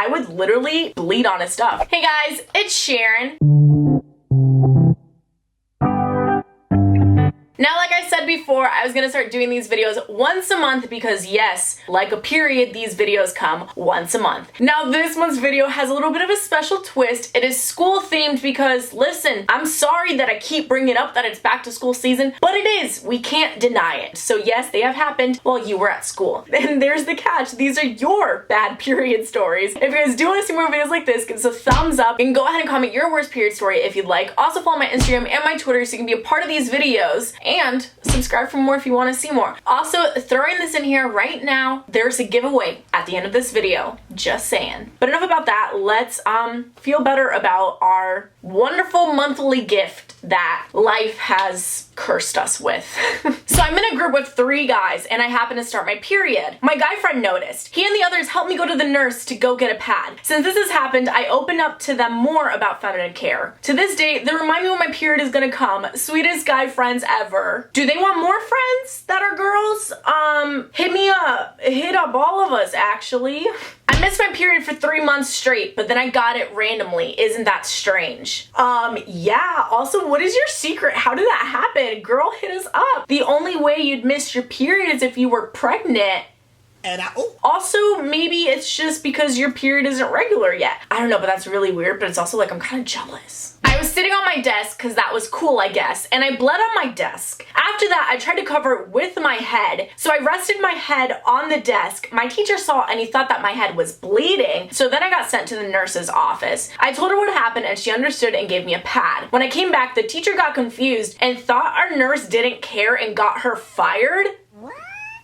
would literally bleed on his stuff. Hey guys, it's Sharon. Now, like I said before, I was gonna start doing these videos once a month because yes, like a period, these videos come once a month. Now, this month's video has a little bit of a special twist. It is school themed because, listen, I'm sorry that I keep bringing up that it's back to school season, but it is. We can't deny it. So yes, they have happened while you were at school. And there's the catch. These are your bad period stories. If you guys do want to see more videos like this, give us a thumbs up and go ahead and comment your worst period story if you'd like. Also follow my Instagram and my Twitter so you can be a part of these videos. And subscribe for more if you want to see more. Also, throwing this in here right now, there's a giveaway at the end of this video. Just saying. But enough about that. Let's feel better about our wonderful monthly gift that life has cursed us with. So I'm in a group with 3 guys and I happen to start my period. My guy friend noticed. He and the others helped me go to the nurse to go get a pad. Since this has happened, I opened up to them more about feminine care. To this day, they remind me when my period is gonna come. Sweetest guy friends ever. Do they want more friends that are girls? Hit me up. Hit up all of us, actually. I missed my period for 3 months straight, but then I got it randomly. Isn't that strange? Yeah. Also, what is your secret? How did that happen? Girl, hit us up. The only way you'd miss your period is if you were pregnant. And also, maybe it's just because your period isn't regular yet. I don't know, but that's really weird, but it's also like I'm kind of jealous. I was sitting on my desk because that was cool, I guess, and I bled on my desk. After that, I tried to cover it with my head, so I rested my head on the desk. My teacher saw and he thought that my head was bleeding, so then I got sent to the nurse's office. I told her what happened and she understood and gave me a pad. When I came back, the teacher got confused and thought our nurse didn't care and got her fired.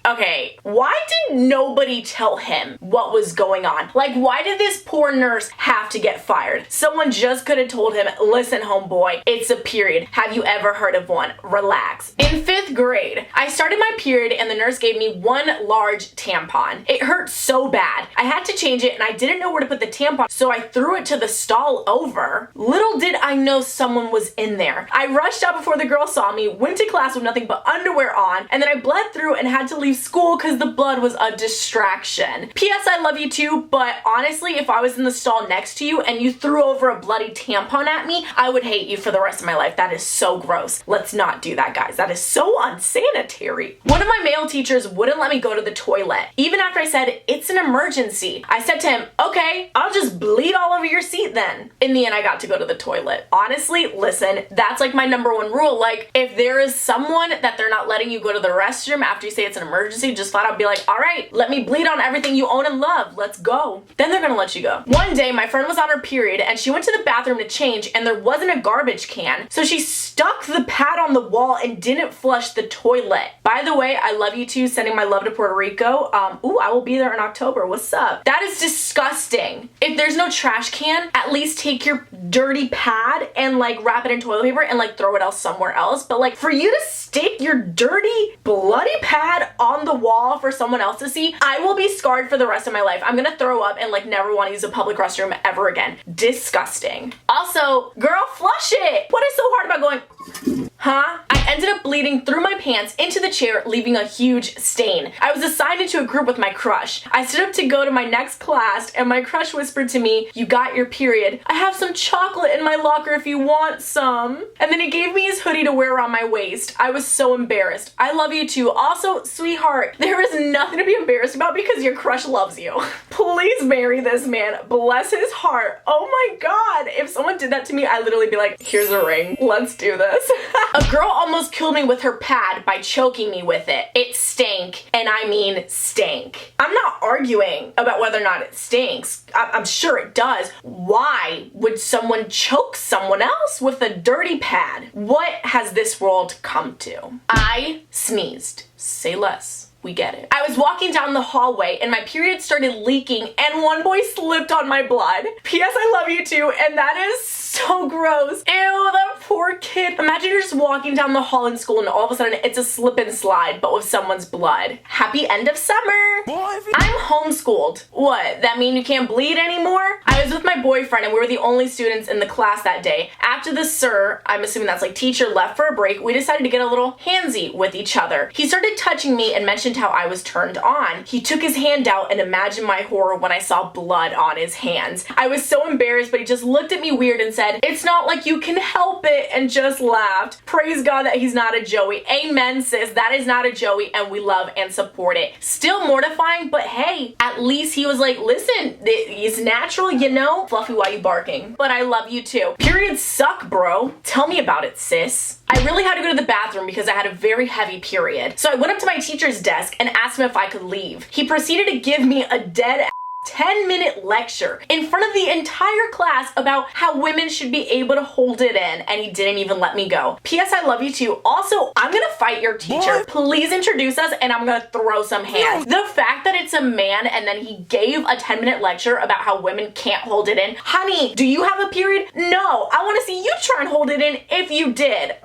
Okay, why did nobody tell him what was going on? Like, why did this poor nurse have to get fired? Someone just could have told him, listen, homeboy, it's a period. Have you ever heard of one? Relax. In 5th grade, I started my period and the nurse gave me 1 large tampon. It hurt so bad. I had to change it and I didn't know where to put the tampon, so I threw it to the stall over. Little did I know someone was in there. I rushed out before the girl saw me, went to class with nothing but underwear on, and then I bled through and had to leave school because the blood was a distraction. P.S. I love you too, but honestly, if I was in the stall next to you and you threw over a bloody tampon at me, I would hate you for the rest of my life. That is so gross. Let's not do that, guys. That is so unsanitary. One of my male teachers wouldn't let me go to the toilet, even after I said, it's an emergency. I said to him, okay, I'll just bleed all over your seat then. In the end, I got to go to the toilet. Honestly, listen, that's like my #1 rule. Like, if there is someone that they're not letting you go to the restroom after you say it's an emergency, just flat out be like, all right, let me bleed on everything you own and love. Let's go. Then they're gonna let you go. One day, my friend was on her period and she went to the bathroom to change and there wasn't a garbage can. So she stuck the pad on the wall and didn't flush the toilet. By the way, I love you too, sending my love to Puerto Rico. Ooh, I will be there in October. What's up? That is disgusting. If there's no trash can, at least take your dirty pad and like wrap it in toilet paper and like throw it else somewhere else. But like for you to stick your dirty, bloody pad on the wall for someone else to see, I will be scarred for the rest of my life. I'm gonna throw up and like never want to use a public restroom ever again. Disgusting. Also, girl, flush it. What is so hard about going, huh? I ended up bleeding through my pants into the chair, leaving a huge stain. I was assigned into a group with my crush. I stood up to go to my next class and my crush whispered to me, you got your period. I have some chocolate in my locker if you want some. And then he gave me his hoodie to wear around my waist. I was so embarrassed. I love you too. Also, sweetheart, there is nothing to be embarrassed about because your crush loves you. Please marry this man. Bless his heart. Oh my God. If someone did that to me, I'd literally be like, here's a ring. Let's do this. A girl almost killed me with her pad by choking me with it. It stank, and I mean stank. I'm not arguing about whether or not it stinks. I'm sure it does. Why would someone choke someone else with a dirty pad? What has this world come to? I sneezed. Say less. We get it. I was walking down the hallway and my period started leaking and one boy slipped on my blood. P.S. I love you too, and that is so gross. Ew, that poor kid. Imagine you're just walking down the hall in school and all of a sudden it's a slip and slide, but with someone's blood. Happy end of summer. I'm homeschooled. What, that mean you can't bleed anymore? I was with my boyfriend and we were the only students in the class that day. After the sir, I'm assuming that's like teacher, left for a break, we decided to get a little handsy with each other. He started touching me and mentioned how I was turned on. He took his hand out and imagine my horror when I saw blood on his hands. I was so embarrassed, but he just looked at me weird and said, "It's not like you can help it," and just laughed. Praise God that he's not a Joey. Amen, sis. That is not a Joey and we love and support it. Still mortifying, but hey, at least he was like, listen, it's natural, you know? Fluffy, why you barking? But I love you too. Periods suck, bro. Tell me about it, sis. I really had to go to the bathroom because I had a very heavy period. So I went up to my teacher's desk and asked him if I could leave. He proceeded to give me a dead 10-minute lecture in front of the entire class about how women should be able to hold it in, and he didn't even let me go. P.S. I love you too. Also, I'm gonna fight your teacher. What? Please introduce us and I'm gonna throw some hands. The fact that it's a man and then he gave a 10-minute lecture about how women can't hold it in. Honey, do you have a period? No. I wanna see you try and hold it in if you did.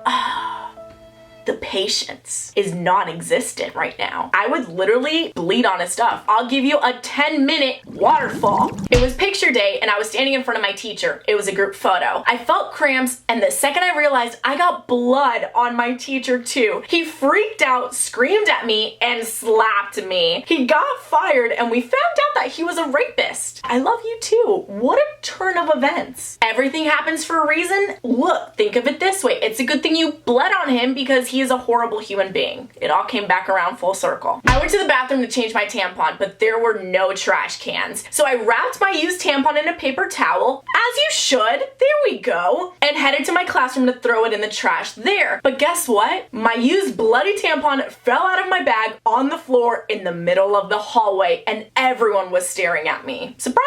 The patience is non-existent right now. I would literally bleed on his stuff. I'll give you a 10-minute waterfall. It was picture day and I was standing in front of my teacher. It was a group photo. I felt cramps and the second I realized I got blood on my teacher too. He freaked out, screamed at me, and slapped me. He got fired and we found out that he was a rapist. I love you too. What a turn of events. Everything happens for a reason. Look, think of it this way. It's a good thing you bled on him because he is a horrible human being. It all came back around full circle. I went to the bathroom to change my tampon, but there were no trash cans. So I wrapped my used tampon in a paper towel, as you should, there we go, and headed to my classroom to throw it in the trash there. But guess what? My used bloody tampon fell out of my bag on the floor in the middle of the hallway and everyone was staring at me. Surprise!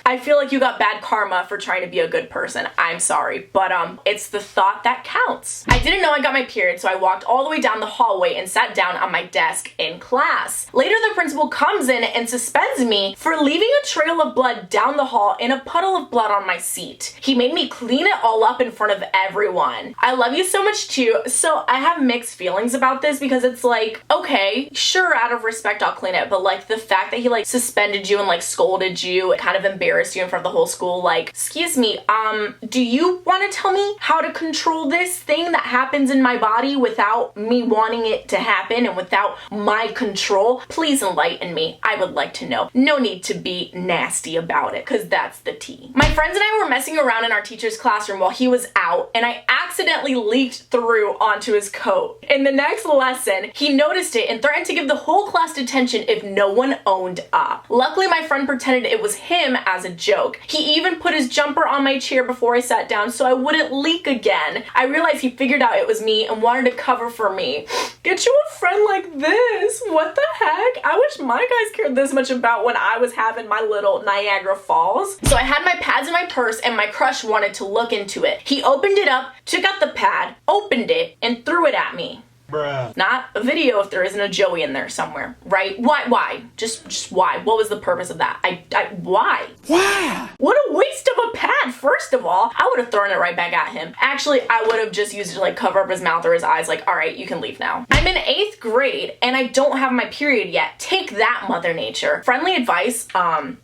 I feel like you got bad karma for trying to be a good person. I'm sorry, but it's the thought that counts. I didn't know I got my period, so I walked all the way down the hallway and sat down on my desk in class. Later, the principal comes in and suspends me for leaving a trail of blood down the hall and a puddle of blood on my seat. He made me clean it all up in front of everyone. I love you so much too, so I have mixed feelings about this because it's like, okay, sure, out of respect, I'll clean it, but like the fact that he like suspended you and like scolded you, kind of embarrassed you in front of the whole school, like, excuse me, do you want to tell me how to control this thing that happens in my body without me wanting it to happen and without my control? Please enlighten me. I would like to know. No need to be nasty about it, because that's the tea. My friends and I were messing around in our teacher's classroom while he was out, and I accidentally leaked through onto his coat. In the next lesson, he noticed it and threatened to give the whole class detention if no one owned up. Luckily, my friend pretended it was him as a joke. He even put his jumper on my chair before I sat down so I wouldn't leak again. I realized he figured out it was me and wanted to cover for me. Get you a friend like this? What the heck? I wish my guys cared this much about when I was having my little Niagara Falls. So I had my pads in my purse and my crush wanted to look into it. He opened it up, took out the pad, opened it, and threw it at me. Bruh. Not a video if there isn't a Joey in there somewhere, right? Why? Just why? What was the purpose of that? Why? Why? What a waste of a pad, first of all. I would have thrown it right back at him. Actually, I would have just used it to like cover up his mouth or his eyes, like, all right, you can leave now. I'm in 8th grade and I don't have my period yet. Take that, Mother Nature. Friendly advice,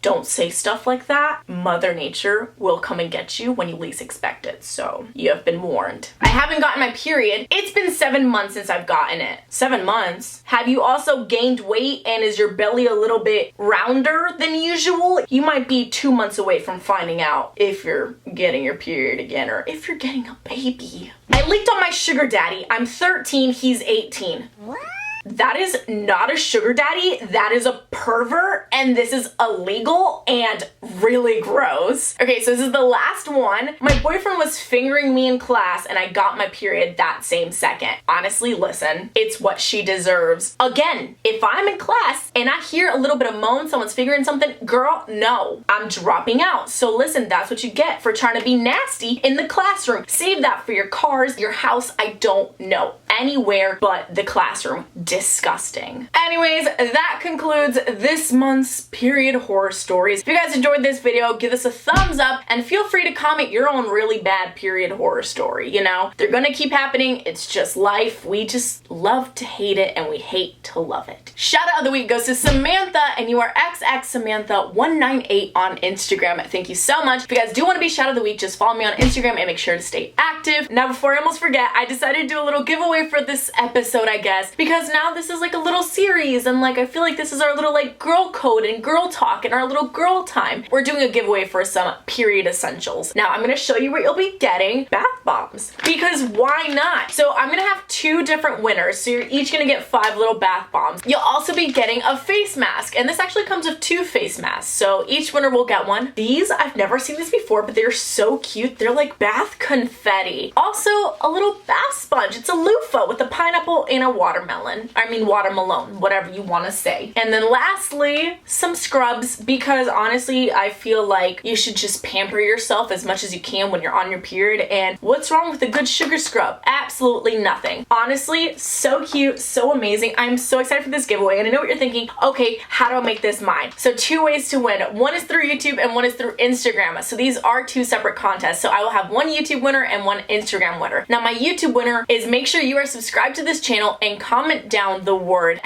don't say stuff like that. Mother Nature will come and get you when you least expect it, so you have been warned. I haven't gotten my period. It's been 7 months since I've gotten it. 7 months? Have you also gained weight and is your belly a little bit rounder than usual? You might be 2 months away from finding out if you're getting your period again or if you're getting a baby. I leaked on my sugar daddy. I'm 13, he's 18. What? That is not a sugar daddy, that is a pervert, and this is illegal and really gross. Okay, so this is the last one. My boyfriend was fingering me in class and I got my period that same second. Honestly, listen, it's what she deserves. Again, if I'm in class and I hear a little bit of moan, someone's fingering something, girl, no, I'm dropping out. So listen, that's what you get for trying to be nasty in the classroom. Save that for your cars, your house, I don't know. Anywhere but the classroom. disgusting. Anyways, that concludes this month's period horror stories. If you guys enjoyed this video, give us a thumbs up and feel free to comment your own really bad period horror story. You know, they're gonna keep happening. It's just life. We just love to hate it and we hate to love it. Shout out of the week goes to Samantha, and you are xxsamantha198 on Instagram. Thank you so much. If you guys do want to be shout out of the week, just follow me on Instagram and make sure to stay active. Now, before I almost forget, I decided to do a little giveaway for this episode, I guess, because now this is like a little series, and like I feel like this is our little like girl code and girl talk and our little girl time. We're doing a giveaway for some period essentials. Now, I'm gonna show you what you'll be getting: bath bombs, because why not? So I'm gonna have 2 different winners, so you're each gonna get 5 little bath bombs. You'll also be getting a face mask, and this actually comes with 2 face masks, so each winner will get one. These, I've never seen this before, but they're so cute. They're like bath confetti. Also, a little bath sponge. It's a loofah with a pineapple and a watermelon. I mean watermelon, whatever you want to say. And then lastly, some scrubs, because honestly, I feel like you should just pamper yourself as much as you can when you're on your period, and what's wrong with a good sugar scrub? Absolutely nothing. Honestly, so cute, so amazing. I'm so excited for this giveaway, and I know what you're thinking, okay, how do I make this mine? So 2 ways to win. One is through YouTube and one is through Instagram. So these are 2 separate contests. So I will have 1 YouTube winner and 1 Instagram winner. Now, my YouTube winner is make sure you are subscribed to this channel and comment down the word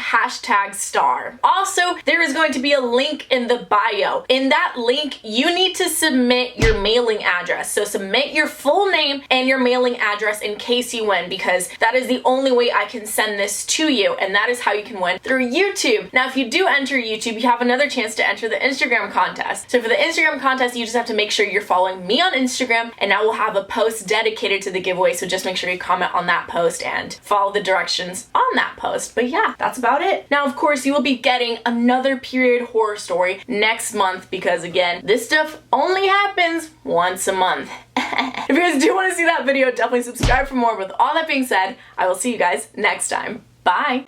#star. Also, there is going to be a link in the bio. In that link, you need to submit your mailing address. So submit your full name and your mailing address in case you win, because that is the only way I can send this to you, and that is how you can win through YouTube. Now, if you do enter YouTube, you have another chance to enter the Instagram contest. So for the Instagram contest, you just have to make sure you're following me on Instagram, and I will have a post dedicated to the giveaway, so just make sure you comment on that post and follow the directions on that post. But yeah, that's about it. Now, of course, you will be getting another period horror story next month, because again, this stuff only happens once a month. If you guys do want to see that video, definitely subscribe for more. With all that being said, I will see you guys next time. Bye!